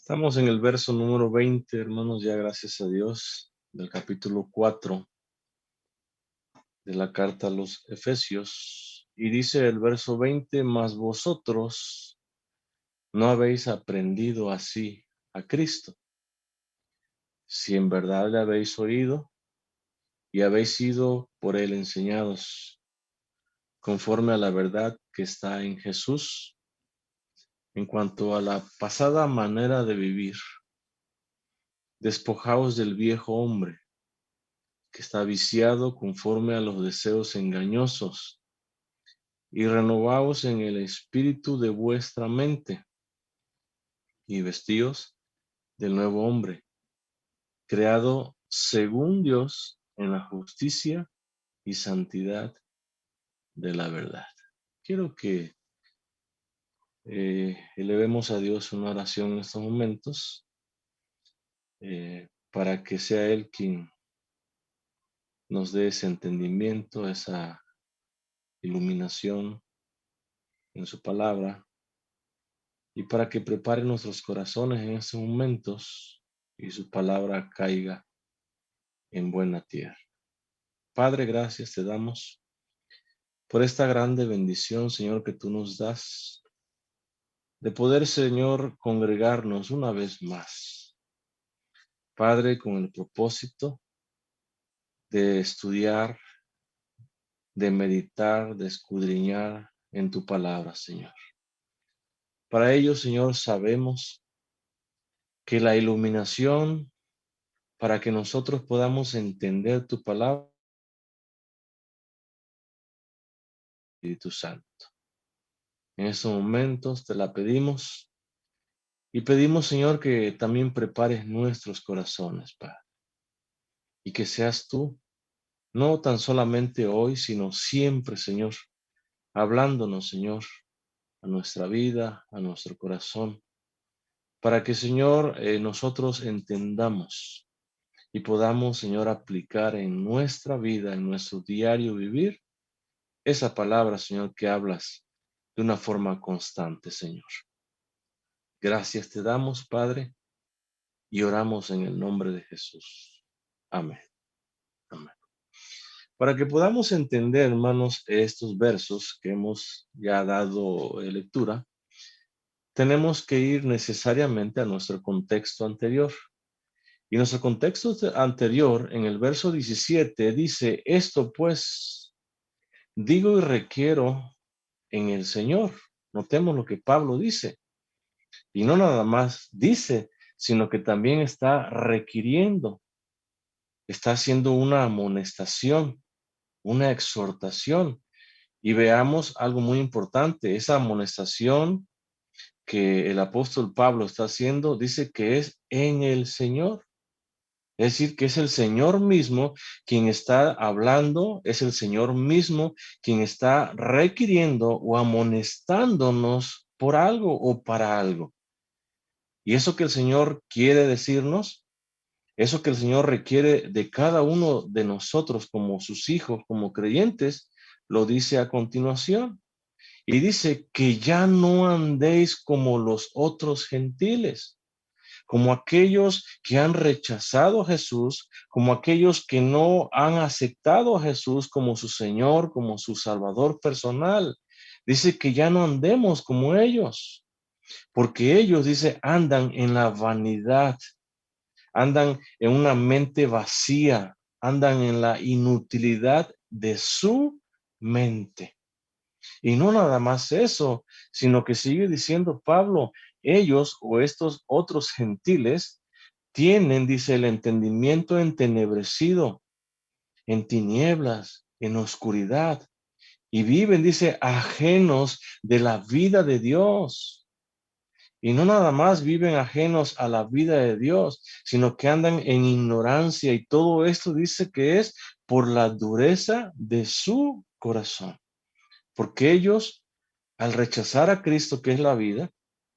Estamos en el verso número 20, hermanos, ya gracias a Dios, del capítulo 4 de la carta a los Efesios. Y dice el verso 20, mas vosotros no habéis aprendido así a Cristo, si en verdad le habéis oído y habéis sido por él enseñados, conforme a la verdad que está en Jesús, en cuanto a la pasada manera de vivir. Despojaos del viejo hombre, que está viciado conforme a los deseos engañosos, y renovaos en el espíritu de vuestra mente, y vestíos del nuevo hombre, creado según Dios en la justicia y santidad de la verdad. Quiero que elevemos a Dios una oración en estos momentos, para que sea Él quien nos dé ese entendimiento, esa iluminación en su palabra, y para que prepare nuestros corazones en estos momentos y su palabra caiga en buena tierra. Padre, gracias te damos por esta grande bendición, Señor, que tú nos das, de poder, Señor, congregarnos una vez más. Padre, con el propósito de estudiar, de meditar, de escudriñar en tu palabra, Señor. Para ello, Señor, sabemos que la iluminación para que nosotros podamos entender tu palabra, Espíritu Santo. En estos momentos te la pedimos y pedimos, Señor, que también prepares nuestros corazones, Padre, y que seas tú, no tan solamente hoy, sino siempre, Señor, hablándonos, Señor, a nuestra vida, a nuestro corazón, para que, Señor, nosotros entendamos y podamos, Señor, aplicar en nuestra vida, en nuestro diario vivir, esa palabra, Señor, que hablas de una forma constante, Señor. Gracias te damos, Padre, y oramos en el nombre de Jesús. Amén. Amén. Para que podamos entender, hermanos, estos versos que hemos ya dado lectura, tenemos que ir necesariamente a nuestro contexto anterior. Y nuestro contexto anterior, en el verso 17, dice, esto pues digo y requiero en el Señor. Notemos lo que Pablo dice. Y no nada más dice, sino que también está requiriendo, está haciendo una amonestación, una exhortación. Y veamos algo muy importante, esa amonestación que el apóstol Pablo está haciendo, dice que es en el Señor. Es decir, que es el Señor mismo quien está hablando, es el Señor mismo quien está requiriendo o amonestándonos por algo o para algo. Y eso que el Señor quiere decirnos, eso que el Señor requiere de cada uno de nosotros como sus hijos, como creyentes, lo dice a continuación. Y dice que ya no andéis como los otros gentiles, como aquellos que han rechazado a Jesús, como aquellos que no han aceptado a Jesús como su Señor, como su Salvador personal. Dice que ya no andemos como ellos, porque ellos, dice, andan en la vanidad, andan en una mente vacía, andan en la inutilidad de su mente. Y no nada más eso, sino que sigue diciendo Pablo, ellos o estos otros gentiles tienen, dice, el entendimiento entenebrecido, en tinieblas, en oscuridad, y viven, dice, ajenos de la vida de Dios. Y no nada más viven ajenos a la vida de Dios, sino que andan en ignorancia, y todo esto dice que es por la dureza de su corazón, porque ellos, al rechazar a Cristo, que es la vida,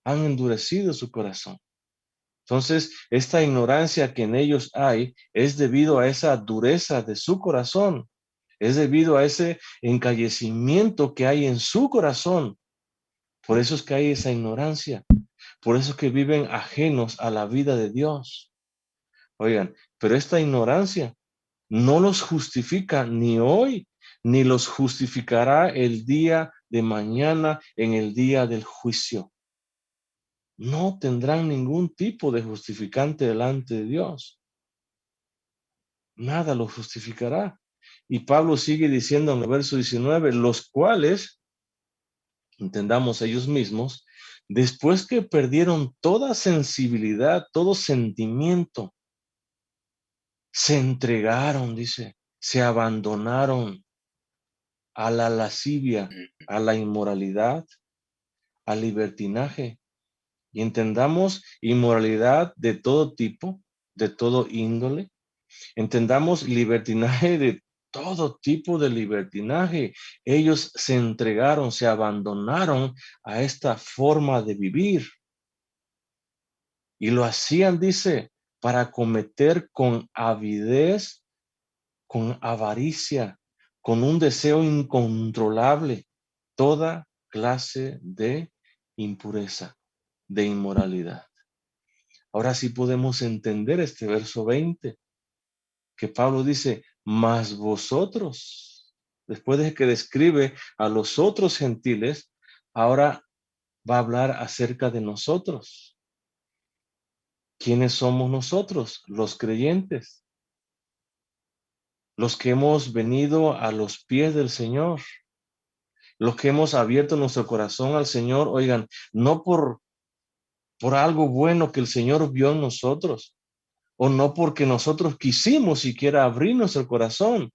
han endurecido su corazón. Entonces, esta ignorancia que en ellos hay es debido a esa dureza de su corazón, es debido a ese encallecimiento que hay en su corazón. Por eso es que hay esa ignorancia, Por eso es que viven ajenos a la vida de Dios. Oigan, pero esta ignorancia no los justifica ni hoy, ni los justificará el día de mañana en el día del juicio. No tendrán ningún tipo de justificante delante de Dios. Nada los justificará. Y Pablo sigue diciendo en el verso 19, los cuales, entendamos ellos mismos, después que perdieron toda sensibilidad, todo sentimiento, se entregaron, dice, se abandonaron a la lascivia, a la inmoralidad, al libertinaje. Y entendamos inmoralidad de todo tipo, de todo índole. Entendamos libertinaje de todo tipo de libertinaje. Ellos se entregaron, se abandonaron a esta forma de vivir. Y lo hacían, dice, para cometer con avidez, con avaricia, con un deseo incontrolable, toda clase de impureza, de inmoralidad. Ahora sí podemos entender este verso 20, que Pablo dice, mas vosotros, después de que describe a los otros gentiles, ahora va a hablar acerca de nosotros. ¿Quiénes somos nosotros? Los creyentes, los que hemos venido a los pies del Señor, los que hemos abierto nuestro corazón al Señor, oigan, no por algo bueno que el Señor vio en nosotros, o no porque nosotros quisimos siquiera abrir nuestro corazón,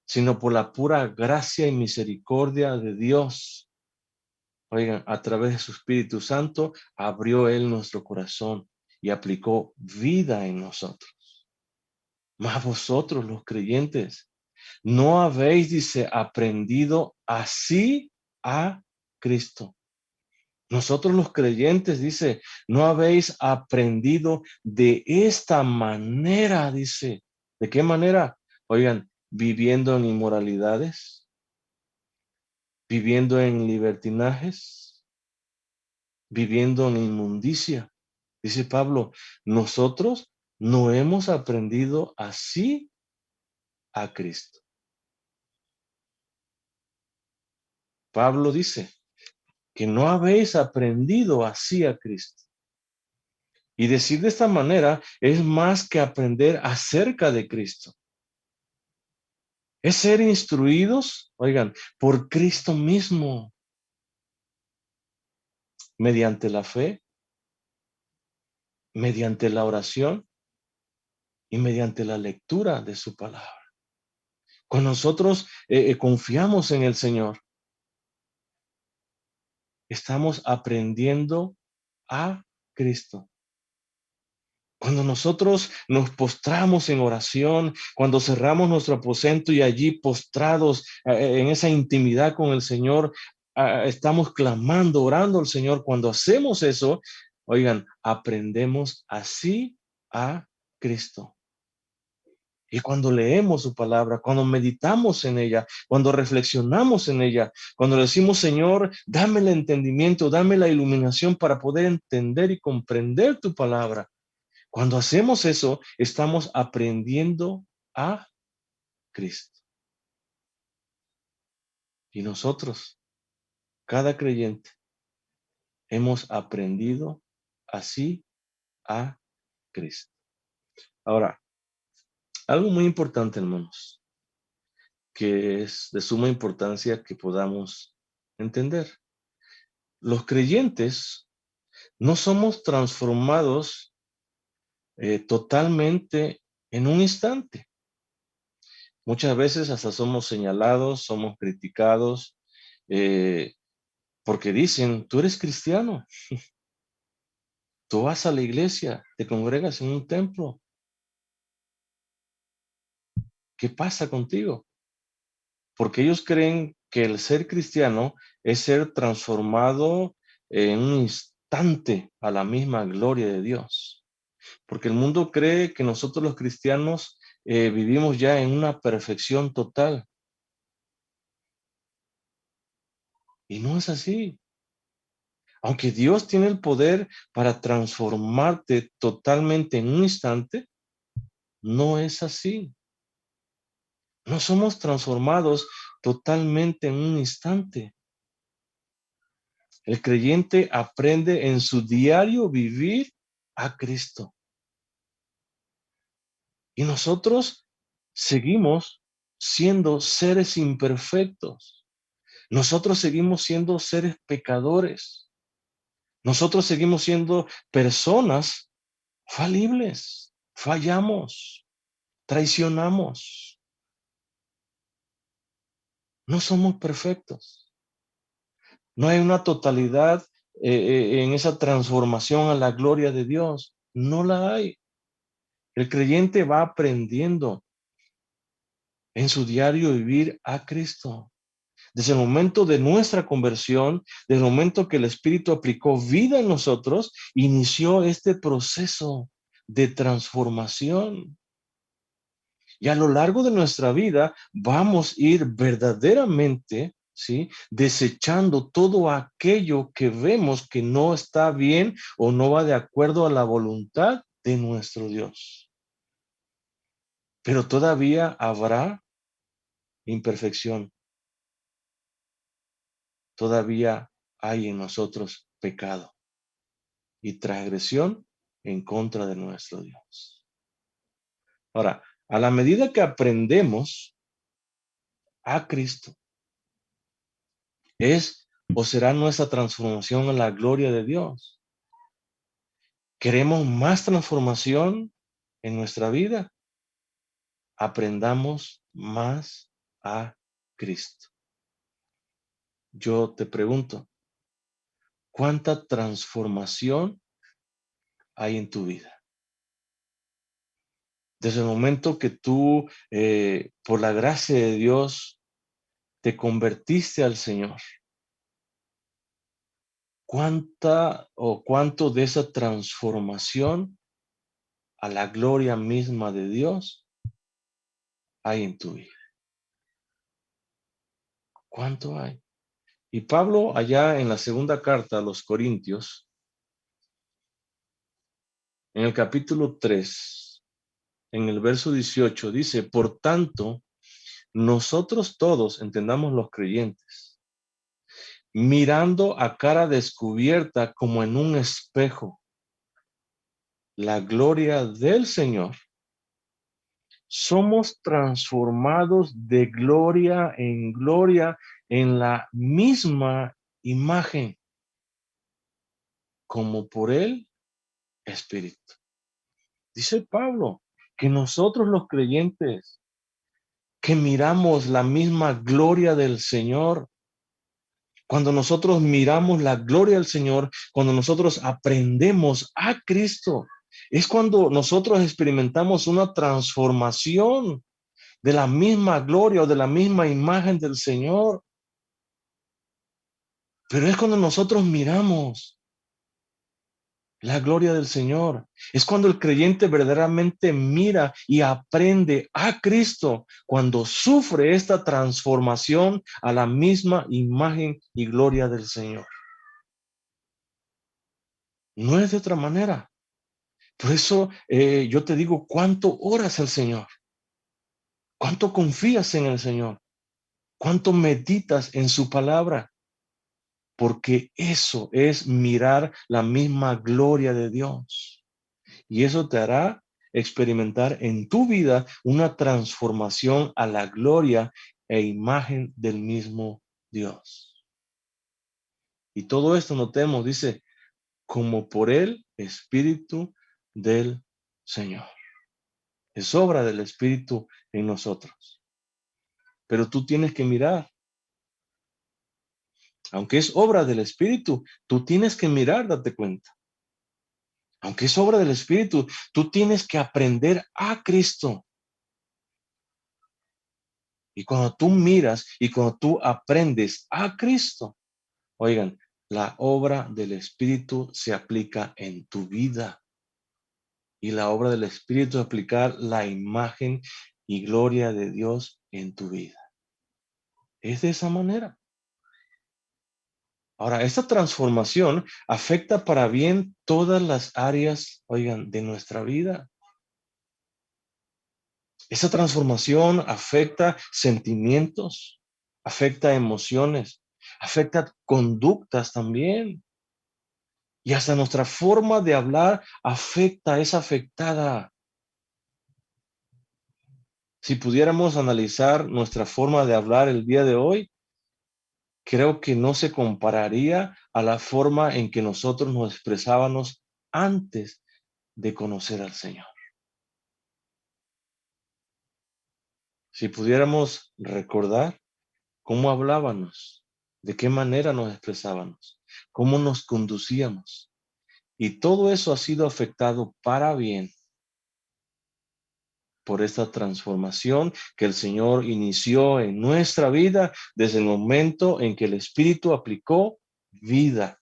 sino por la pura gracia y misericordia de Dios. Oigan, a través de su Espíritu Santo abrió Él nuestro corazón y aplicó vida en nosotros. Mas vosotros, los creyentes, no habéis, dice, aprendido así a Cristo. Nosotros los creyentes, dice, no habéis aprendido de esta manera, dice. ¿De qué manera? Oigan, viviendo en inmoralidades, viviendo en libertinajes, viviendo en inmundicia. Dice Pablo, nosotros no hemos aprendido así a Cristo. Pablo dice que no habéis aprendido así a Cristo. Y decir de esta manera es más que aprender acerca de Cristo. Es ser instruidos, oigan, por Cristo mismo, mediante la fe, mediante la oración y mediante la lectura de su palabra. Cuando nosotros confiamos en el Señor, estamos aprendiendo a Cristo. Cuando nosotros nos postramos en oración, cuando cerramos nuestro aposento y allí postrados en esa intimidad con el Señor, estamos clamando, orando al Señor. Cuando hacemos eso, oigan, aprendemos así a Cristo. Y cuando leemos su palabra, cuando meditamos en ella, cuando reflexionamos en ella, cuando decimos, Señor, dame el entendimiento, dame la iluminación para poder entender y comprender tu palabra. Cuando hacemos eso, estamos aprendiendo a Cristo. Y nosotros, cada creyente, hemos aprendido así a Cristo. Ahora, algo muy importante, hermanos, que es de suma importancia que podamos entender. Los creyentes no somos transformados totalmente en un instante. Muchas veces hasta somos señalados, somos criticados, porque dicen, tú eres cristiano, tú vas a la iglesia, te congregas en un templo. ¿Qué pasa contigo? Porque ellos creen que el ser cristiano es ser transformado en un instante a la misma gloria de Dios. Porque el mundo cree que nosotros los cristianos vivimos ya en una perfección total. Y no es así. Aunque Dios tiene el poder para transformarte totalmente en un instante, no es así. No somos transformados totalmente en un instante. El creyente aprende en su diario vivir a Cristo. Y nosotros seguimos siendo seres imperfectos. Nosotros seguimos siendo seres pecadores. Nosotros seguimos siendo personas falibles. Fallamos, traicionamos. No somos perfectos. No hay una totalidad en esa transformación a la gloria de Dios. No la hay. El creyente va aprendiendo en su diario vivir a Cristo. Desde el momento de nuestra conversión, desde el momento que el Espíritu aplicó vida en nosotros, inició este proceso de transformación. Y a lo largo de nuestra vida vamos a ir verdaderamente, ¿sí?, desechando todo aquello que vemos que no está bien o no va de acuerdo a la voluntad de nuestro Dios. Pero todavía habrá imperfección. Todavía hay en nosotros pecado y transgresión en contra de nuestro Dios. Ahora, a la medida que aprendemos a Cristo, es o será nuestra transformación en la gloria de Dios. ¿Queremos más transformación en nuestra vida? Aprendamos más a Cristo. Yo te pregunto, ¿cuánta transformación hay en tu vida? Desde el momento que tú, por la gracia de Dios, te convertiste al Señor, ¿cuánta o cuánto de esa transformación a la gloria misma de Dios hay en tu vida? ¿Cuánto hay? Y Pablo, allá en la segunda carta a los Corintios, en el capítulo 3, en el verso 18, dice: por tanto, nosotros todos, entendamos los creyentes, mirando a cara descubierta como en un espejo la gloria del Señor, somos transformados de gloria en gloria en la misma imagen, como por el Espíritu. Dice Pablo que nosotros los creyentes que miramos la misma gloria del Señor, cuando nosotros miramos la gloria del Señor, cuando nosotros aprendemos a Cristo, es cuando nosotros experimentamos una transformación de la misma gloria o de la misma imagen del Señor. Pero es cuando nosotros miramos la gloria del Señor. Es cuando el creyente verdaderamente mira y aprende a Cristo, cuando sufre esta transformación a la misma imagen y gloria del Señor. No es de otra manera. Por eso yo te digo, ¿cuánto oras al Señor? ¿Cuánto confías en el Señor? ¿Cuánto meditas en su palabra? Porque eso es mirar la misma gloria de Dios. Y eso te hará experimentar en tu vida una transformación a la gloria e imagen del mismo Dios. Y todo esto, notemos, dice, como por el Espíritu del Señor. Es obra del Espíritu en nosotros. Pero tú tienes que mirar. Aunque es obra del Espíritu, tú tienes que mirar, date cuenta. Aunque es obra del Espíritu, tú tienes que aprender a Cristo. Y cuando tú miras y cuando tú aprendes a Cristo, oigan, la obra del Espíritu se aplica en tu vida. Y la obra del Espíritu es aplicar la imagen y gloria de Dios en tu vida. Es de esa manera. Ahora, esta transformación afecta para bien todas las áreas, oigan, de nuestra vida. Esa transformación afecta sentimientos, afecta emociones, afecta conductas también. Y hasta nuestra forma de hablar es afectada. Si pudiéramos analizar nuestra forma de hablar el día de hoy, creo que no se compararía a la forma en que nosotros nos expresábamos antes de conocer al Señor. Si pudiéramos recordar cómo hablábamos, de qué manera nos expresábamos, cómo nos conducíamos, y todo eso ha sido afectado para bien por esta transformación que el Señor inició en nuestra vida desde el momento en que el Espíritu aplicó vida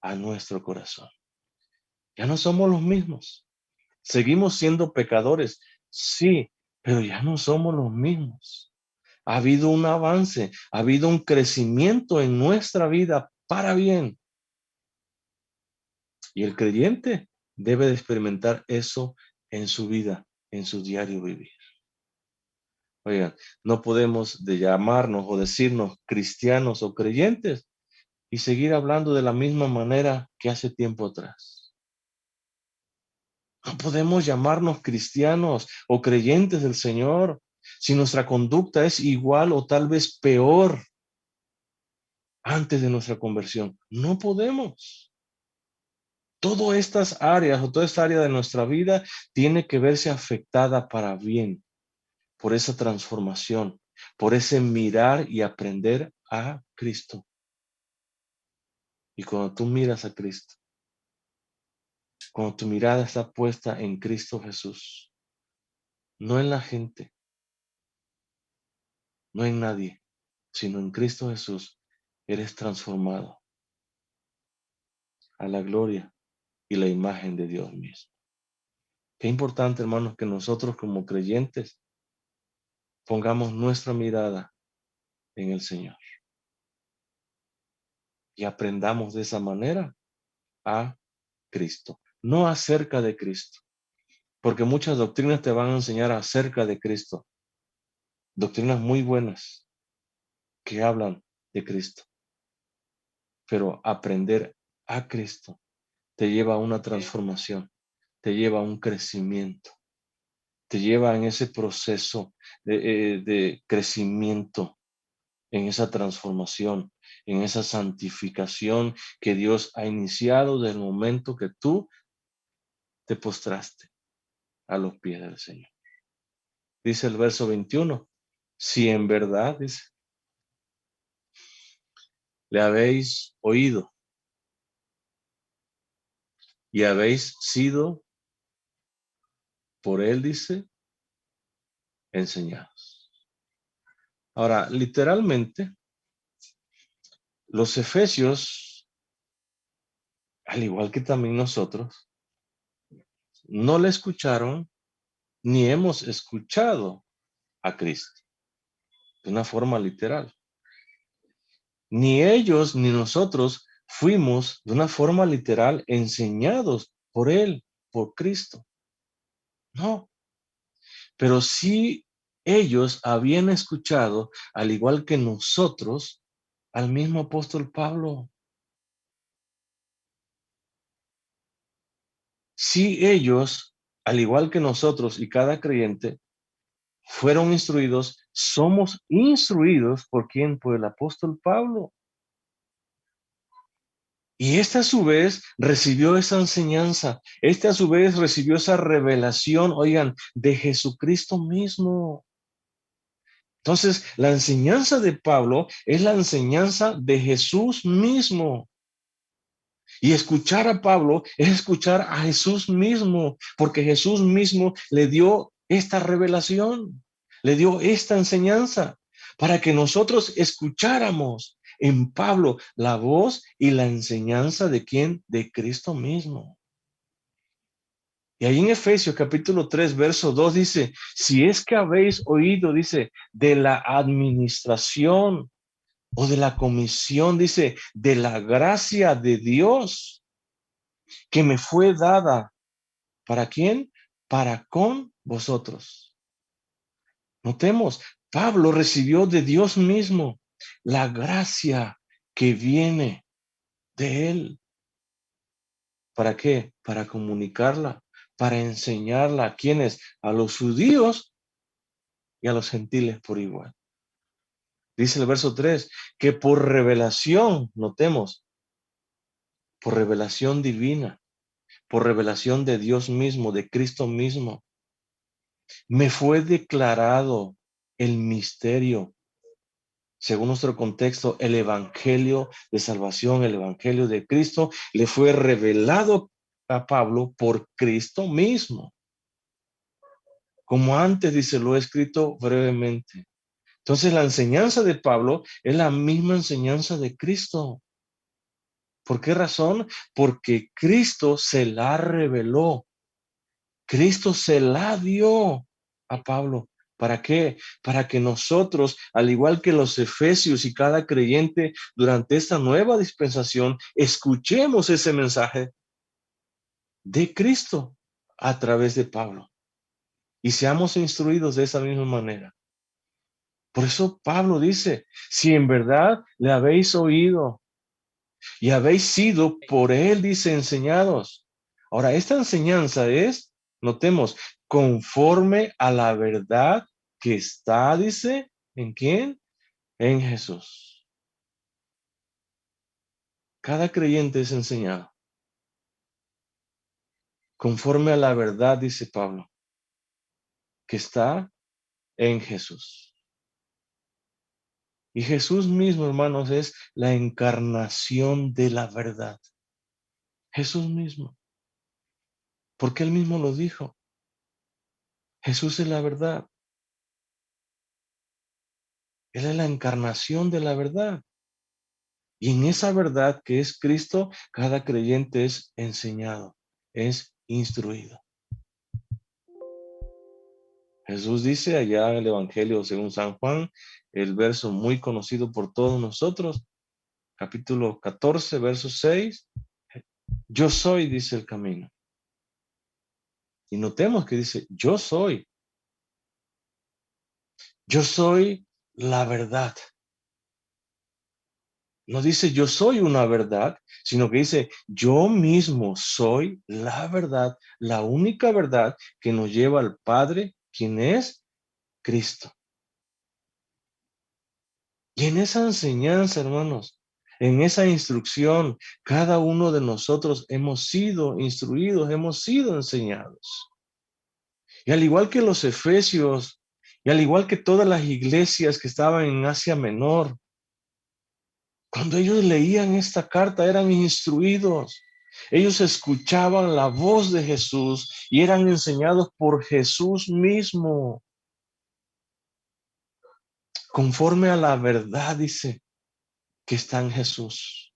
a nuestro corazón. Ya no somos los mismos. Seguimos siendo pecadores, sí, pero ya no somos los mismos. Ha habido un avance, ha habido un crecimiento en nuestra vida para bien. Y el creyente debe de experimentar eso en su vida, en su diario vivir. Oigan, no podemos de llamarnos o decirnos cristianos o creyentes y seguir hablando de la misma manera que hace tiempo atrás. No podemos llamarnos cristianos o creyentes del Señor si nuestra conducta es igual o tal vez peor antes de nuestra conversión. No podemos. Todas estas áreas o toda esta área de nuestra vida tiene que verse afectada para bien por esa transformación, por ese mirar y aprender a Cristo. Y cuando tú miras a Cristo, cuando tu mirada está puesta en Cristo Jesús, no en la gente, no en nadie, sino en Cristo Jesús, eres transformado a la gloria y la imagen de Dios mismo. Qué importante, hermanos, que nosotros como creyentes pongamos nuestra mirada en el Señor y aprendamos de esa manera a Cristo, no acerca de Cristo, porque muchas doctrinas te van a enseñar acerca de Cristo, doctrinas muy buenas que hablan de Cristo, pero aprender a Cristo te lleva a una transformación, te lleva a un crecimiento, te lleva en ese proceso de crecimiento, en esa transformación, en esa santificación que Dios ha iniciado desde el momento que tú te postraste a los pies del Señor. Dice el verso 21, si en verdad, dice, le habéis oído y habéis sido por él, dice, enseñados. Ahora, literalmente, los efesios, al igual que también nosotros, no le escucharon ni hemos escuchado a Cristo de una forma literal. Ni ellos ni nosotros fuimos de una forma literal enseñados por él, por Cristo. No, pero sí ellos habían escuchado, al igual que nosotros, al mismo apóstol Pablo. Sí ellos, al igual que nosotros y cada creyente, fueron instruidos, somos instruidos por quién, por el apóstol Pablo. Y este a su vez recibió esa enseñanza, este a su vez recibió esa revelación, oigan, de Jesucristo mismo. Entonces, la enseñanza de Pablo es la enseñanza de Jesús mismo. Y escuchar a Pablo es escuchar a Jesús mismo, porque Jesús mismo le dio esta revelación, le dio esta enseñanza para que nosotros escucháramos en Pablo la voz y la enseñanza de quién, de Cristo mismo. Y ahí en Efesios capítulo 3, verso 2 dice, si es que habéis oído, dice, de la administración o de la comisión, dice, de la gracia de Dios que me fue dada. ¿Para quién? Para con vosotros. Notemos, Pablo recibió de Dios mismo la gracia que viene de él. ¿Para qué? Para comunicarla, para enseñarla. ¿A quiénes? A los judíos y a los gentiles por igual. Dice el verso 3, que por revelación, notemos, por revelación divina, por revelación de Dios mismo, de Cristo mismo, me fue declarado el misterio, según nuestro contexto, el evangelio de salvación, el evangelio de Cristo, le fue revelado a Pablo por Cristo mismo. Como antes dice, lo he escrito brevemente. Entonces la enseñanza de Pablo es la misma enseñanza de Cristo. ¿Por qué razón? Porque Cristo se la reveló. Cristo se la dio a Pablo. ¿Para qué? Para que nosotros, al igual que los efesios y cada creyente durante esta nueva dispensación, escuchemos ese mensaje de Cristo a través de Pablo y seamos instruidos de esa misma manera. Por eso Pablo dice, si en verdad le habéis oído y habéis sido por él, dice, enseñados. Ahora, esta enseñanza es, notemos, conforme a la verdad que está, dice, ¿en quién? En Jesús. Cada creyente es enseñado. Conforme a la verdad, dice Pablo, que está en Jesús. Y Jesús mismo, hermanos, es la encarnación de la verdad. Jesús mismo. Porque él mismo lo dijo. Jesús es la verdad. Él es la encarnación de la verdad. Y en esa verdad que es Cristo, cada creyente es enseñado, es instruido. Jesús dice allá en el Evangelio según San Juan, el verso muy conocido por todos nosotros, capítulo 14, verso 6, yo soy, dice el camino. Y notemos que dice, yo soy la verdad. No dice yo soy una verdad, sino que dice yo mismo soy la verdad, la única verdad que nos lleva al Padre, quien es Cristo. Y en esa enseñanza, hermanos, en esa instrucción, cada uno de nosotros hemos sido instruidos, hemos sido enseñados. Y al igual que los efesios, y al igual que todas las iglesias que estaban en Asia Menor, cuando ellos leían esta carta eran instruidos. Ellos escuchaban la voz de Jesús y eran enseñados por Jesús mismo. Conforme a la verdad, dice, que está en Jesús.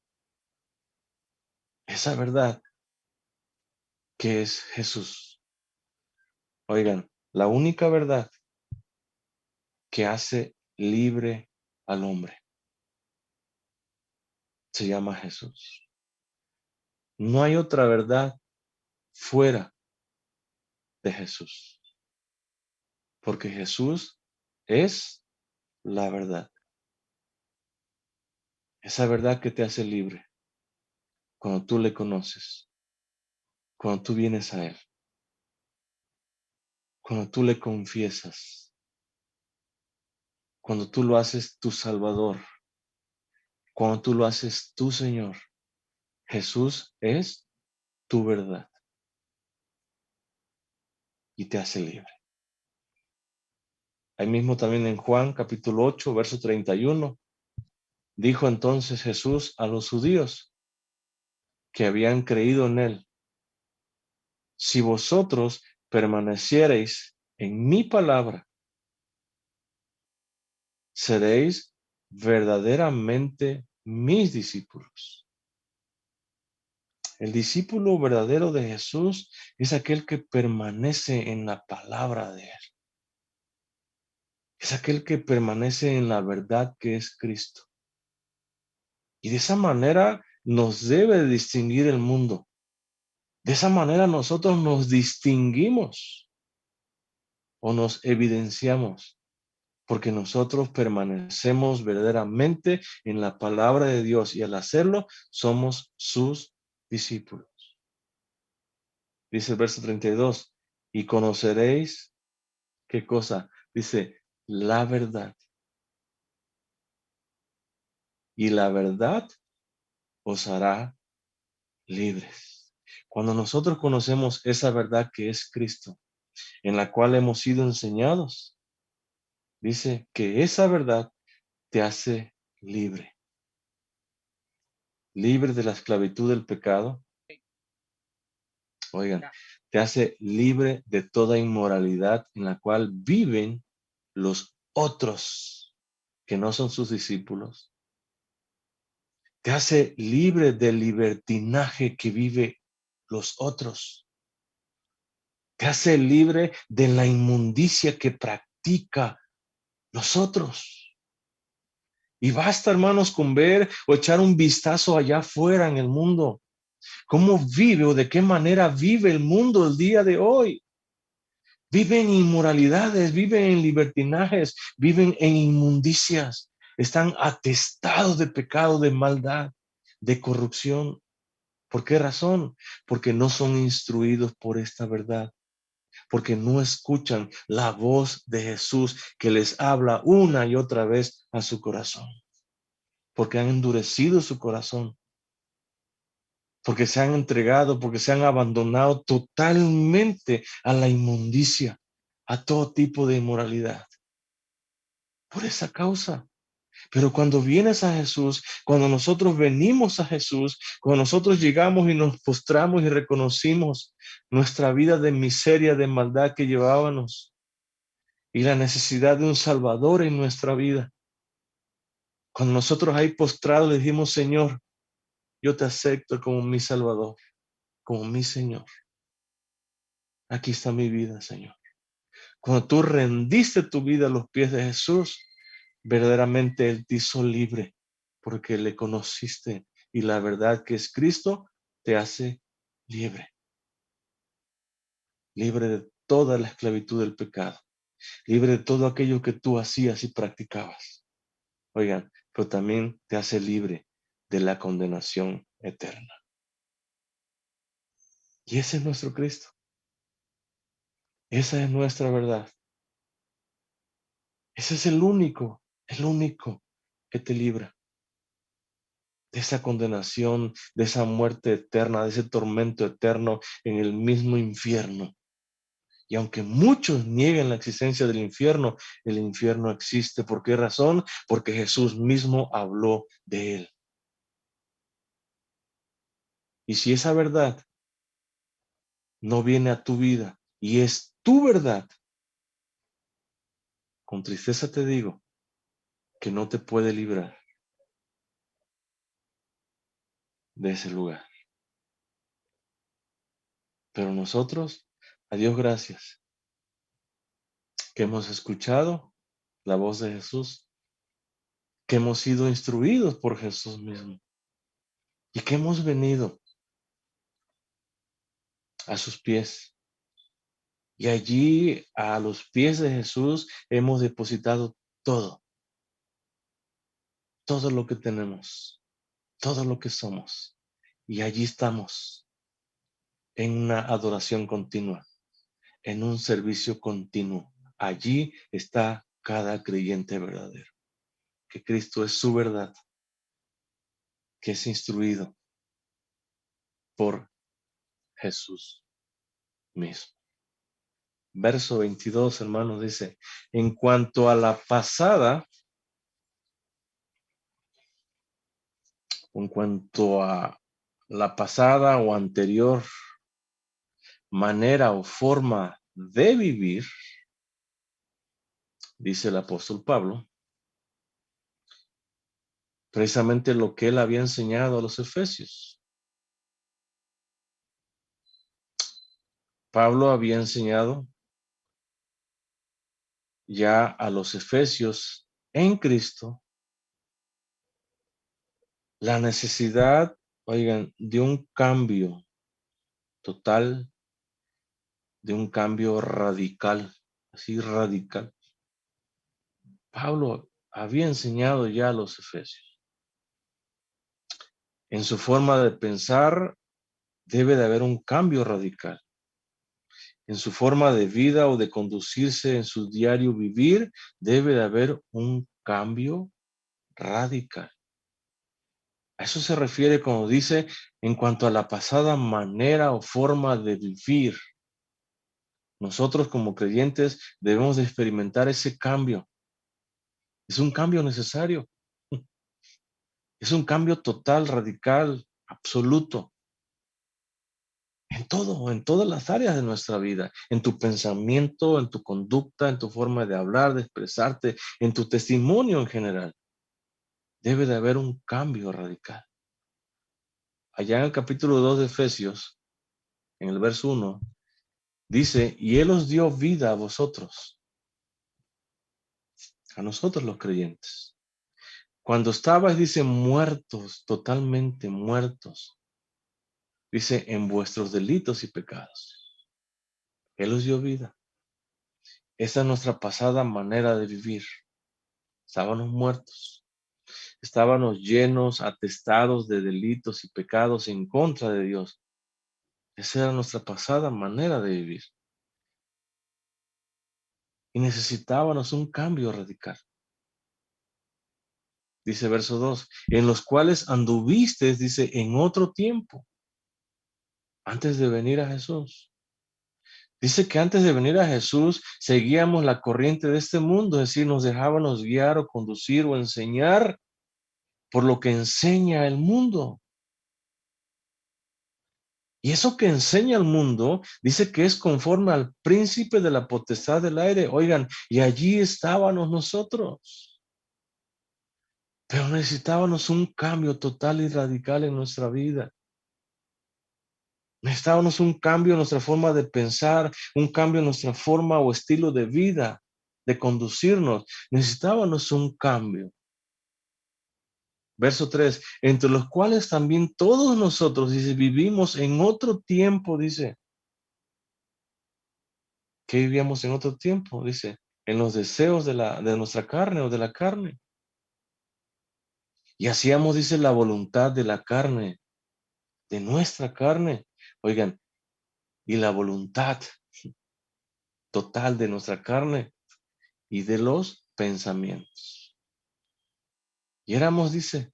Esa verdad que es Jesús. Oigan, la única verdad que hace libre al hombre se llama Jesús. No hay otra verdad fuera de Jesús. Porque Jesús es la verdad. Esa verdad que te hace libre cuando tú le conoces, cuando tú vienes a Él, cuando tú le confiesas, cuando tú lo haces tu Salvador, cuando tú lo haces tu Señor. Jesús es tu verdad y te hace libre. Ahí mismo también en Juan capítulo 8, verso 31, dijo entonces Jesús a los judíos que habían creído en Él, si vosotros permaneciereis en mi palabra, seréis verdaderamente mis discípulos. El discípulo verdadero de Jesús es aquel que permanece en la palabra de Él. Es aquel que permanece en la verdad que es Cristo. Y de esa manera nos debe de distinguir el mundo. De esa manera nosotros nos distinguimos o nos evidenciamos, porque nosotros permanecemos verdaderamente en la palabra de Dios y al hacerlo somos sus discípulos. Dice el verso 32, y conoceréis, ¿qué cosa? Dice, la verdad. Y la verdad os hará libres. Cuando nosotros conocemos esa verdad que es Cristo, en la cual hemos sido enseñados, dice que esa verdad te hace libre, libre de la esclavitud del pecado. Oigan, te hace libre de toda inmoralidad en la cual viven los otros que no son sus discípulos. Te hace libre del libertinaje que vive los otros. Te hace libre de la inmundicia que practica los otros. Y basta, hermanos, con ver o echar un vistazo allá afuera en el mundo. ¿Cómo vive o de qué manera vive el mundo el día de hoy? Viven en inmoralidades, viven en libertinajes, viven en inmundicias. Están atestados de pecado, de maldad, de corrupción. ¿Por qué razón? Porque no son instruidos por esta verdad. Porque no escuchan la voz de Jesús que les habla una y otra vez a su corazón. Porque han endurecido su corazón. Porque se han entregado, porque se han abandonado totalmente a la inmundicia, a todo tipo de inmoralidad. Por esa causa. Pero cuando vienes a Jesús, cuando nosotros venimos a Jesús, cuando nosotros llegamos y nos postramos y reconocimos nuestra vida de miseria, de maldad que llevábamos y la necesidad de un Salvador en nuestra vida, cuando nosotros ahí postrados le dijimos, Señor, yo te acepto como mi Salvador, como mi Señor. Aquí está mi vida, Señor. Cuando tú rendiste tu vida a los pies de Jesús, verdaderamente Él te hizo libre porque le conociste y la verdad que es Cristo te hace libre, libre de toda la esclavitud del pecado, libre de todo aquello que tú hacías y practicabas. Oigan, pero también te hace libre de la condenación eterna. Y ese es nuestro Cristo. Esa es nuestra verdad. Ese es el único que te libra de esa condenación, de esa muerte eterna, de ese tormento eterno en el mismo infierno. Y aunque muchos nieguen la existencia del infierno, el infierno existe. ¿Por qué razón? Porque Jesús mismo habló de él. Y si esa verdad no viene a tu vida y es tu verdad, con tristeza te digo que no te puede librar de ese lugar. Pero nosotros, a Dios gracias, que hemos escuchado la voz de Jesús, que hemos sido instruidos por Jesús mismo y que hemos venido a sus pies. Y allí a los pies de Jesús hemos depositado todo, todo lo que tenemos, todo lo que somos. Y allí estamos en una adoración continua, en un servicio continuo. Allí está cada creyente verdadero, que Cristo es su verdad, que es instruido por Jesús mismo. Verso 22, hermanos, dice, en cuanto a la pasada, o anterior manera o forma de vivir, dice el apóstol Pablo, precisamente lo que él había enseñado a los efesios. Pablo había enseñado ya a los efesios en Cristo La necesidad, oigan, de un cambio total, de un cambio radical, así radical. Pablo había enseñado ya a los efesios. En su forma de pensar debe de haber un cambio radical. En su forma de vida o de conducirse en su diario vivir debe de haber un cambio radical. A eso se refiere cuando dice en cuanto a la pasada manera o forma de vivir. Nosotros como creyentes debemos de experimentar ese cambio. Es un cambio necesario. Es un cambio total, radical, absoluto. En todo, en todas las áreas de nuestra vida, en tu pensamiento, en tu conducta, en tu forma de hablar, de expresarte, en tu testimonio en general. Debe de haber un cambio radical. Allá en el capítulo 2 de Efesios, en el verso 1, dice, y Él os dio vida a vosotros, a nosotros los creyentes. Cuando estabais, dice, muertos, totalmente muertos, dice, en vuestros delitos y pecados. Él os dio vida. Esa es nuestra pasada manera de vivir. Estábamos muertos. Estábamos llenos, atestados de delitos y pecados en contra de Dios. Esa era nuestra pasada manera de vivir. Y necesitábamos un cambio radical. Dice verso 2, en los cuales anduvisteis, dice, en otro tiempo, antes de venir a Jesús. Dice que antes de venir a Jesús seguíamos la corriente de este mundo, es decir, nos dejábamos guiar o conducir o enseñar por lo que enseña el mundo. Y eso que enseña el mundo, dice que es conforme al príncipe de la potestad del aire. Oigan, y allí estábamos nosotros. Pero necesitábamos un cambio total y radical en nuestra vida. Necesitábamos un cambio en nuestra forma de pensar, un cambio en nuestra forma o estilo de vida, de conducirnos. Necesitábamos un cambio. Verso 3, entre los cuales también todos nosotros, dice, vivimos en otro tiempo, dice. ¿Qué vivíamos en otro tiempo? Dice, en los deseos de nuestra carne o de la carne. Y hacíamos, dice, la voluntad de la carne, de nuestra carne. Oigan, y la voluntad total de nuestra carne y de los pensamientos. Y éramos, dice,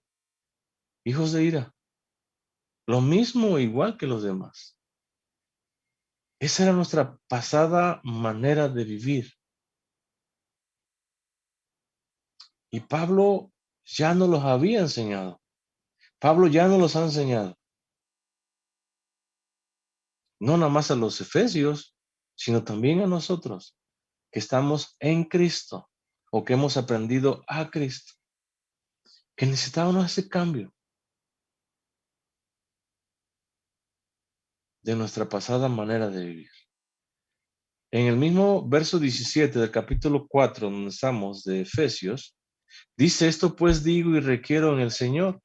hijos de ira. Lo mismo, igual que los demás. Esa era nuestra pasada manera de vivir. Y Pablo ya no los había enseñado. Pablo ya no los ha enseñado. No nada más a los efesios, sino también a nosotros, que estamos en Cristo o que hemos aprendido a Cristo, que necesitábamos ese cambio de nuestra pasada manera de vivir. En el mismo verso 17 del capítulo 4, donde estamos de Efesios, dice esto pues digo y requiero en el Señor,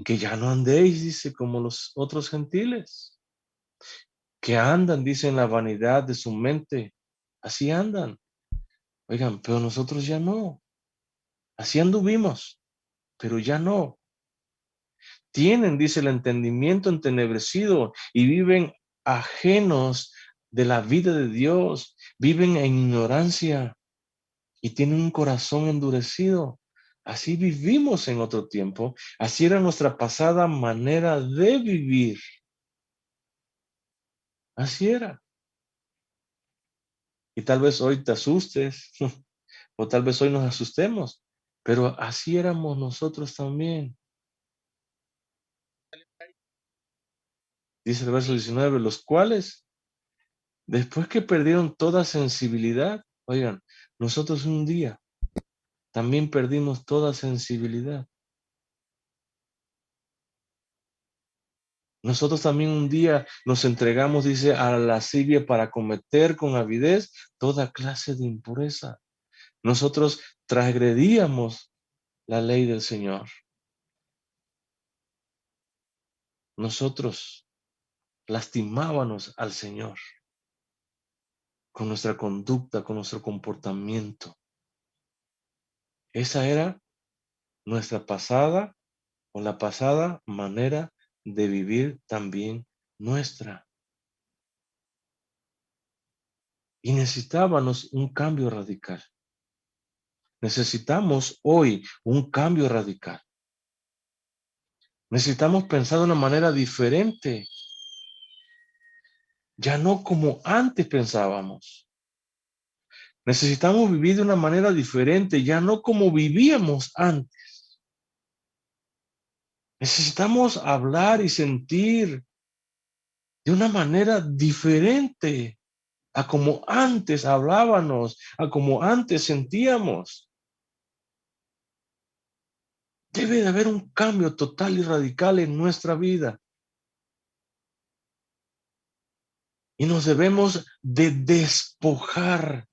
que ya no andéis, dice, como los otros gentiles, que andan, dice, en la vanidad de su mente. Así andan. Oigan, pero nosotros ya no. Así anduvimos, pero ya no. Tienen, dice, el entendimiento entenebrecido y viven ajenos de la vida de Dios, viven en ignorancia y tienen un corazón endurecido. Así vivimos en otro tiempo, así era nuestra pasada manera de vivir. Así era. Y tal vez hoy te asustes, o tal vez hoy nos asustemos, pero así éramos nosotros también. Dice el verso 19, los cuales después que perdieron toda sensibilidad, oigan, nosotros un día también perdimos toda sensibilidad. Nosotros también un día nos entregamos, dice, a la lascivia para cometer con avidez toda clase de impureza. Nosotros transgredíamos la ley del Señor. nosotros lastimábamos al Señor con nuestra conducta, con nuestro comportamiento. Esa era nuestra pasada o la pasada manera de vivir también nuestra. Y necesitábamos un cambio radical. Necesitamos hoy un cambio radical. Necesitamos pensar de una manera diferente, ya no como antes pensábamos. Necesitamos vivir de una manera diferente, ya no como vivíamos antes. Necesitamos hablar y sentir de una manera diferente a como antes hablábamos, a como antes sentíamos. Debe de haber un cambio total y radical en nuestra vida. Y nos debemos de despojar.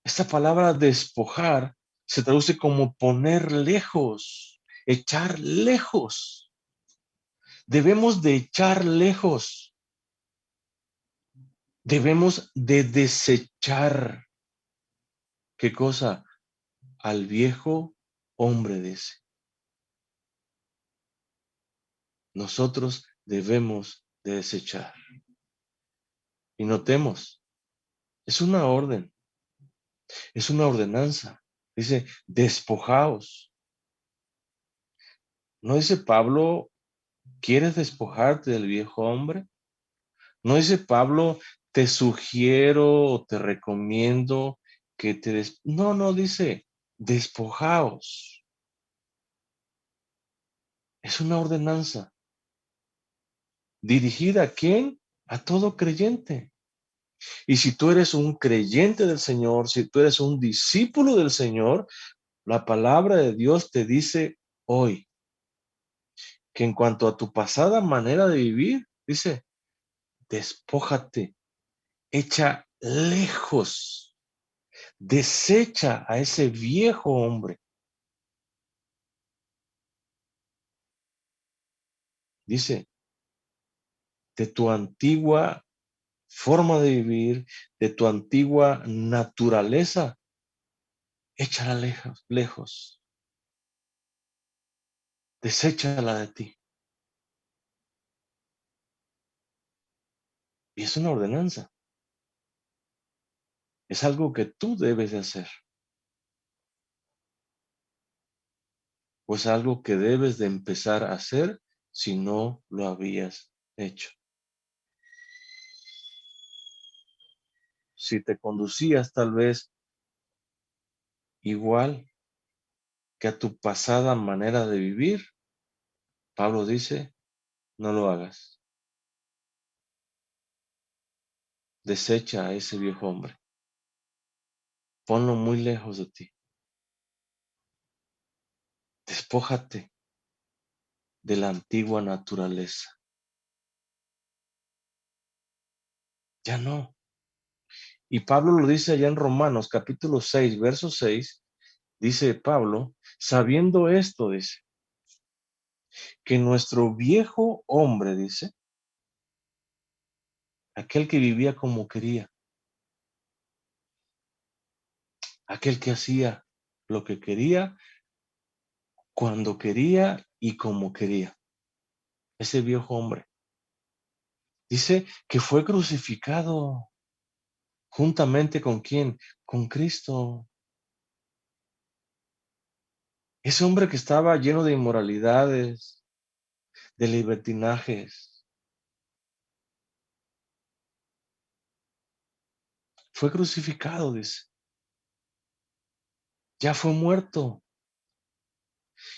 Esta palabra despojar se traduce como poner lejos, echar lejos. Debemos de echar lejos. Debemos de desechar. ¿Qué cosa? Al viejo hombre de ese. Nosotros debemos de desechar. Y notemos, es una orden, es una ordenanza. Dice, despojaos. ¿No dice Pablo, quieres despojarte del viejo hombre? ¿No dice Pablo, te sugiero o te recomiendo que No, no, dice, despojaos. Es una ordenanza. ¿Dirigida a quién? A todo creyente. Y si tú eres un creyente del Señor, si tú eres un discípulo del Señor, la palabra de Dios te dice hoy que en cuanto a tu pasada manera de vivir, dice, despójate, echa lejos, desecha a ese viejo hombre. Dice, de tu antigua forma de vivir, de tu antigua naturaleza, échala lejos, lejos, deséchala de ti. Y es una ordenanza. Es algo que tú debes de hacer. O es algo que debes de empezar a hacer si no lo habías hecho. Si te conducías tal vez igual que a tu pasada manera de vivir, Pablo dice, no lo hagas. Desecha a ese viejo hombre. Ponlo muy lejos de ti. Despójate de la antigua naturaleza. Ya no. Y Pablo lo dice allá en Romanos capítulo 6, verso 6, dice Pablo, sabiendo esto, dice, que nuestro viejo hombre, dice, aquel que vivía como quería, aquel que hacía lo que quería, cuando quería y como quería, ese viejo hombre, dice que fue crucificado juntamente con quién, con Cristo. Ese hombre que estaba lleno de inmoralidades, de libertinajes, fue crucificado, dice. Ya fue muerto,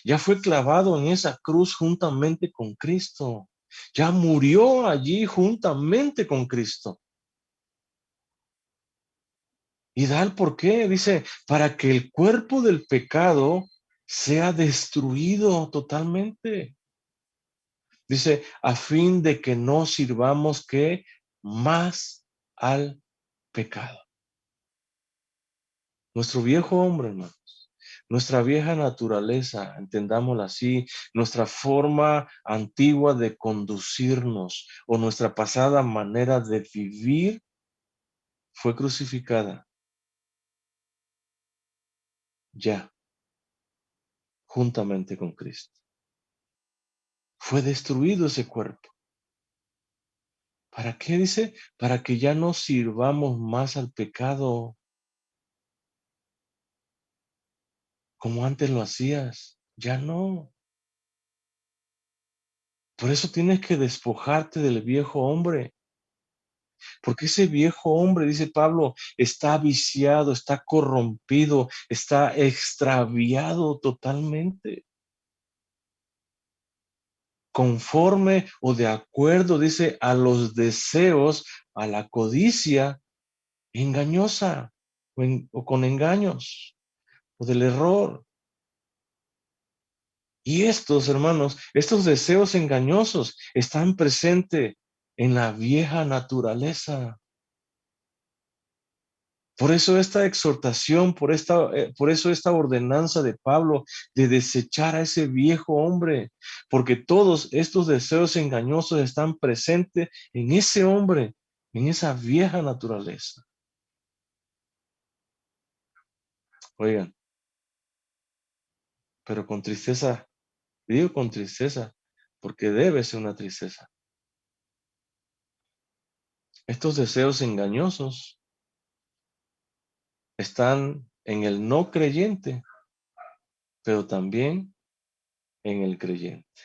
ya fue clavado en esa cruz juntamente con Cristo, ya murió allí juntamente con Cristo. Y da el porqué, dice, para que el cuerpo del pecado sea destruido totalmente. Dice, a fin de que no sirvamos que más al pecado. Nuestro viejo hombre, hermanos, Nuestra vieja naturaleza, entendámosla así, nuestra forma antigua de conducirnos o nuestra pasada manera de vivir fue crucificada ya juntamente con Cristo. Fue destruido ese cuerpo. ¿Para qué dice? Para que ya no sirvamos más al pecado como antes lo hacías. Ya no. Por eso tienes que despojarte del viejo hombre. Porque ese viejo hombre, dice Pablo, está viciado, está corrompido, está extraviado totalmente. Conforme o de acuerdo, dice, a los deseos, a la codicia engañosa o con engaños o del error. Y estos, hermanos, estos deseos engañosos están presentes en la vieja naturaleza. Por eso esta exhortación, por eso esta ordenanza de Pablo de desechar a ese viejo hombre, porque todos estos deseos engañosos están presentes en ese hombre, en esa vieja naturaleza. Oigan, pero con tristeza, digo con tristeza, porque debe ser una tristeza. Estos deseos engañosos están en el no creyente, pero también en el creyente.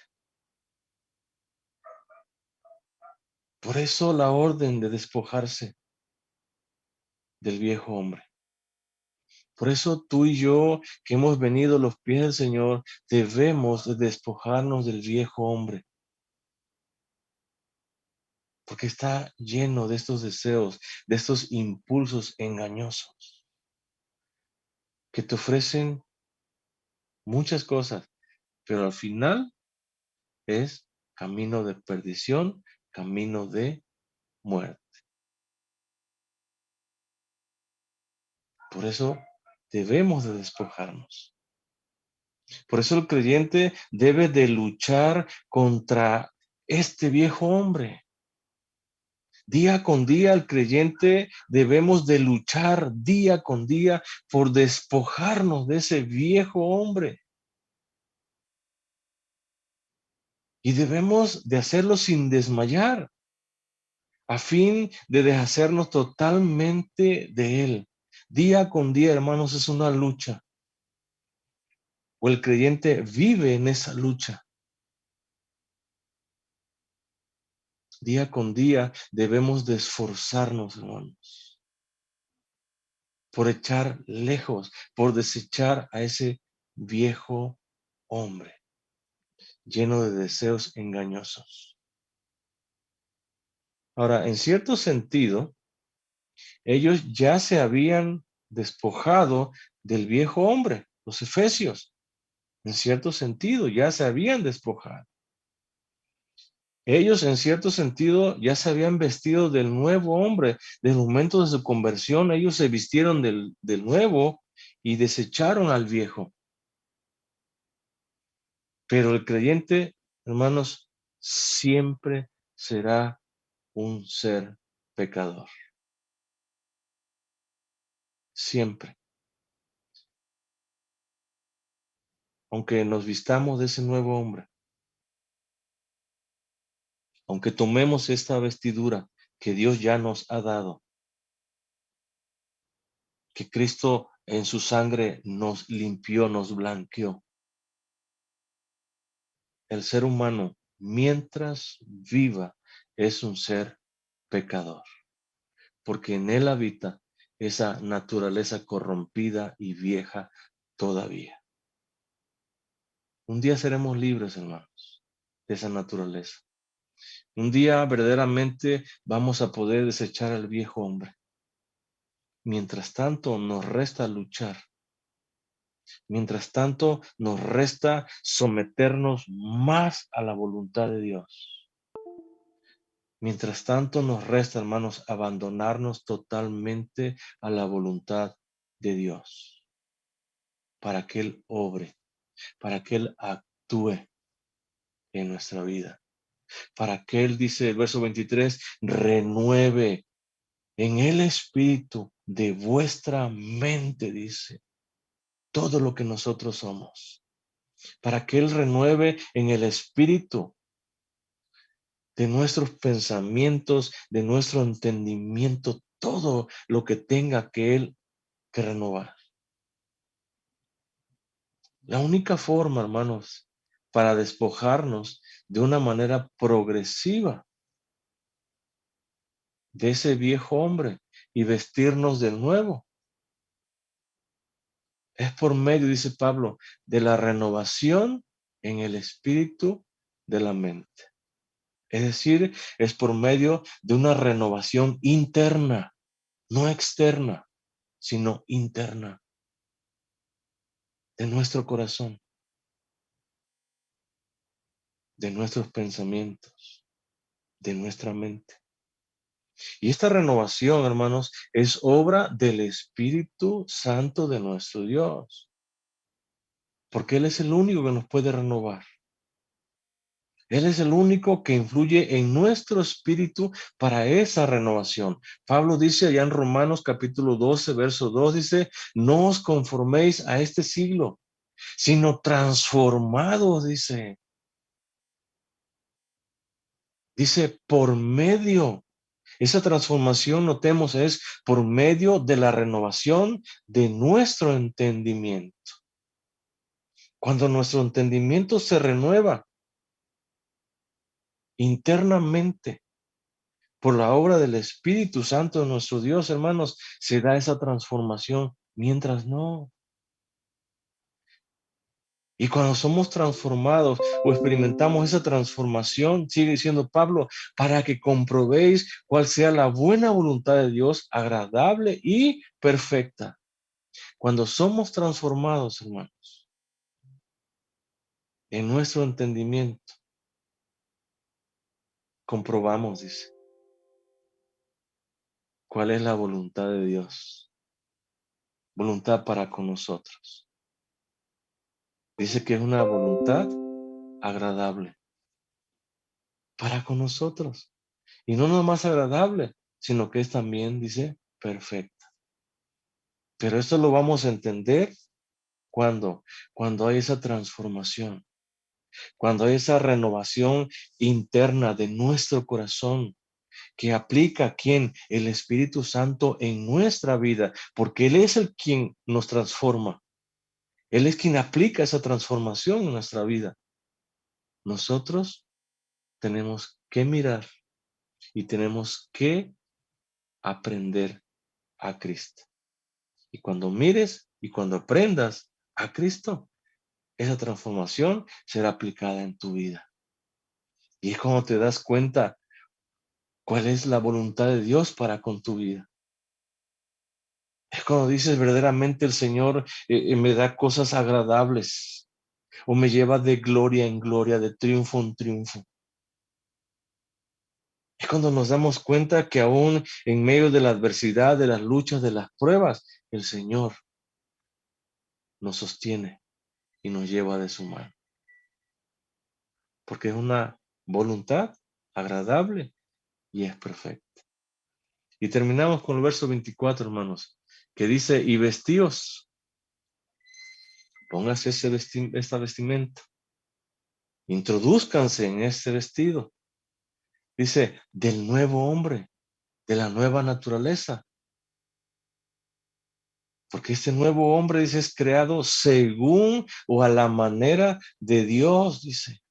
Por eso la orden de despojarse del viejo hombre. Por eso tú y yo, que hemos venido a los pies del Señor, debemos de despojarnos del viejo hombre, porque está lleno de estos deseos, de estos impulsos engañosos, que te ofrecen muchas cosas, pero al final es camino de perdición, camino de muerte. Por eso debemos de despojarnos. Por eso el creyente debe de luchar contra este viejo hombre. Día con día el creyente debemos de luchar día con día por despojarnos de ese viejo hombre. Y debemos de hacerlo sin desmayar, a fin de deshacernos totalmente de él. Día con día, hermanos, es una lucha. O el creyente vive en esa lucha. Día con día debemos de esforzarnos, hermanos, por echar lejos, por desechar a ese viejo hombre lleno de deseos engañosos. Ahora, en cierto sentido, ellos ya se habían despojado del viejo hombre, los efesios. En cierto sentido, ya se habían despojado. Ellos, en cierto sentido, ya se habían vestido del nuevo hombre. Desde el momento de su conversión, ellos se vistieron del nuevo y desecharon al viejo. Pero el creyente, hermanos, siempre será un ser pecador. Siempre. Aunque nos vistamos de ese nuevo hombre, aunque tomemos esta vestidura que Dios ya nos ha dado, que Cristo en su sangre nos limpió, nos blanqueó. El ser humano, mientras viva, es un ser pecador, porque en él habita esa naturaleza corrompida y vieja todavía. Un día seremos libres, hermanos, de esa naturaleza. Un día verdaderamente vamos a poder desechar al viejo hombre. Mientras tanto, nos resta luchar. Mientras tanto, nos resta someternos más a la voluntad de Dios. Mientras tanto, nos resta, hermanos, abandonarnos totalmente a la voluntad de Dios. para que Él obre, para que Él actúe en nuestra vida, para que Él, dice el verso 23, renueve en el espíritu de vuestra mente, dice, todo lo que nosotros somos, para que Él renueve en el espíritu de nuestros pensamientos, de nuestro entendimiento, todo lo que tenga que Él que renovar. La única forma, hermanos, para despojarnos de una manera progresiva de ese viejo hombre y vestirnos del nuevo, es por medio, dice Pablo, de la renovación en el espíritu de la mente. Es decir, es por medio de una renovación interna, no externa, sino interna, de nuestro corazón, de nuestros pensamientos, de nuestra mente. Y esta renovación, hermanos, es obra del Espíritu Santo de nuestro Dios, porque Él es el único que nos puede renovar. Él es el único que influye en nuestro espíritu para esa renovación. Pablo dice allá en Romanos capítulo 12, verso 2, dice, no os conforméis a este siglo, sino transformados, dice, por medio. Esa transformación, notemos, es por medio de la renovación de nuestro entendimiento. Cuando nuestro entendimiento se renueva internamente por la obra del Espíritu Santo de nuestro Dios, hermanos, se da esa transformación, mientras no. Y cuando somos transformados o experimentamos esa transformación, sigue diciendo Pablo, para que comprobéis cuál sea la buena voluntad de Dios, agradable y perfecta. Cuando somos transformados, hermanos, en nuestro entendimiento, comprobamos, dice, cuál es la voluntad de Dios, voluntad para con nosotros. Dice que es una voluntad agradable para con nosotros. Y no nomás agradable, sino que es también, dice, perfecta. Pero esto lo vamos a entender cuando, cuando hay esa transformación, cuando hay esa renovación interna de nuestro corazón que aplica quién, el Espíritu Santo en nuestra vida, porque Él es el quien nos transforma. Él es quien aplica esa transformación en nuestra vida. Nosotros tenemos que mirar y tenemos que aprender a Cristo. Y cuando mires y cuando aprendas a Cristo, esa transformación será aplicada en tu vida. Y es cuando te das cuenta cuál es la voluntad de Dios para con tu vida. Es cuando dices verdaderamente el Señor me da cosas agradables o me lleva de gloria en gloria, de triunfo en triunfo. Es cuando nos damos cuenta que aún en medio de la adversidad, de las luchas, de las pruebas, el Señor nos sostiene y nos lleva de su mano. Porque es una voluntad agradable y es perfecta. Y terminamos con el verso 24, hermanos, que dice, y vestíos, póngase esta vestimenta, introduzcanse en este vestido. Dice, del nuevo hombre, de la nueva naturaleza. Porque este nuevo hombre, dice, es creado según o a la manera de Dios, dice.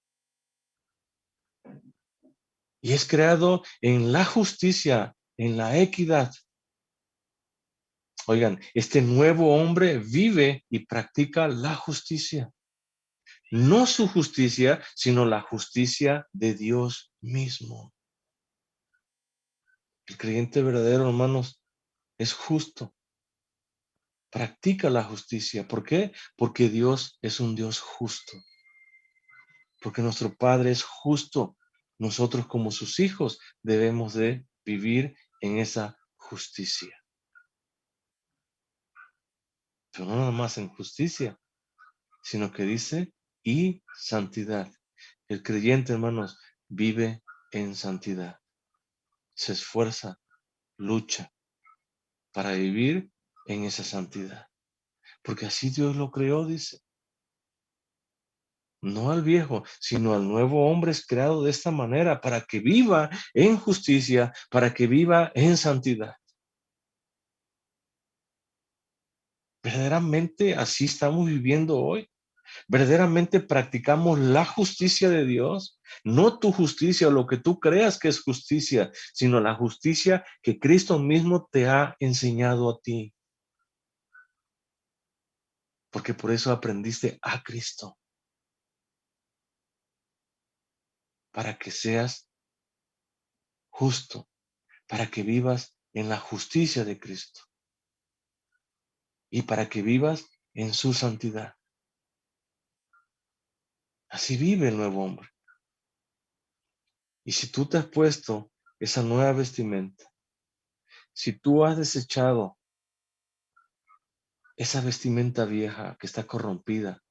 Y es creado en la justicia, en la equidad. Oigan, este nuevo hombre vive y practica la justicia. No su justicia, sino la justicia de Dios mismo. El creyente verdadero, hermanos, es justo. Practica la justicia. ¿Por qué? Porque Dios es un Dios justo. Porque nuestro Padre es justo. Nosotros como sus hijos debemos de vivir en esa justicia. pero no nada más en justicia, sino que dice y santidad. El creyente, hermanos, vive en santidad. Se esfuerza, lucha para vivir en esa santidad. Porque así Dios lo creó, dice. No al viejo, sino al nuevo hombre es creado de esta manera, para que viva en justicia, para que viva en santidad. Verdaderamente así estamos viviendo hoy. Verdaderamente practicamos la justicia de Dios, no tu justicia o lo que tú creas que es justicia, sino la justicia que Cristo mismo te ha enseñado a ti. Porque por eso aprendiste a Cristo, para que seas justo, para que vivas en la justicia de Cristo y para que vivas en su santidad. Así vive el nuevo hombre. Y si tú te has puesto esa nueva vestimenta, si tú has desechado esa vestimenta vieja que está corrompida,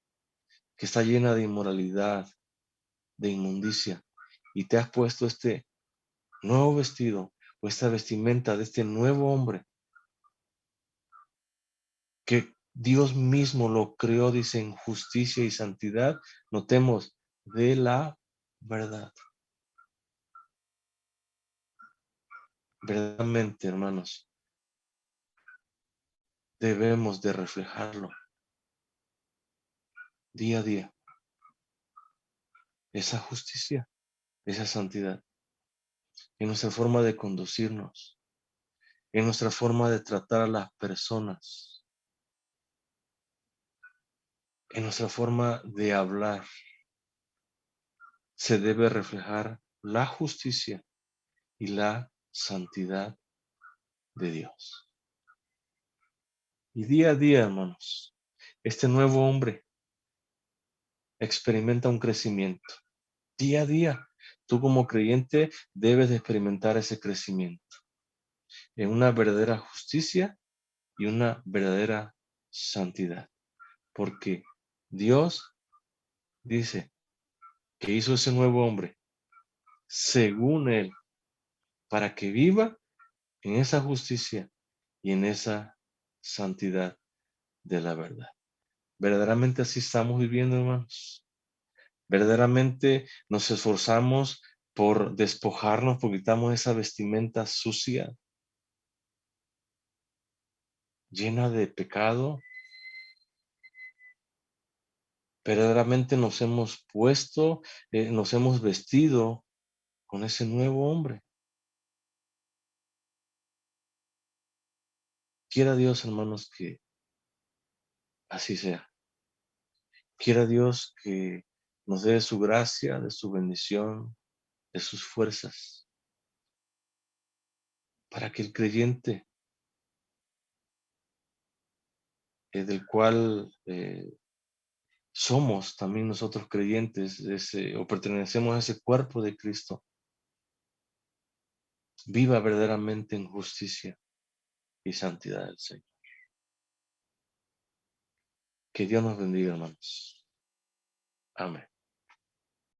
que está llena de inmoralidad, de inmundicia, y te has puesto este nuevo vestido o esta vestimenta de este nuevo hombre, que Dios mismo lo creó, dice, en justicia y santidad, notemos, de la verdad. Verdaderamente, hermanos, debemos de reflejarlo día a día, esa justicia, esa santidad, en nuestra forma de conducirnos, en nuestra forma de tratar a las personas, en nuestra forma de hablar. Se debe reflejar la justicia y la santidad de Dios. Y día a día, hermanos, este nuevo hombre experimenta un crecimiento. Día a día, tú como creyente debes de experimentar ese crecimiento en una verdadera justicia y una verdadera santidad. Porque Dios dice que hizo ese nuevo hombre según Él, para que viva en esa justicia y en esa santidad de la verdad. Verdaderamente así estamos viviendo, hermanos. Verdaderamente nos esforzamos por despojarnos, porque quitamos esa vestimenta sucia, llena de pecado. Verdaderamente nos hemos puesto, nos hemos vestido con ese nuevo hombre. Quiera Dios, hermanos, que así sea. Quiera Dios que nos dé de su gracia, de su bendición, de sus fuerzas, para que el creyente, del cual somos también nosotros creyentes, o pertenecemos a ese cuerpo de Cristo, viva verdaderamente en justicia y santidad del Señor. Que Dios nos bendiga, hermanos. Amén.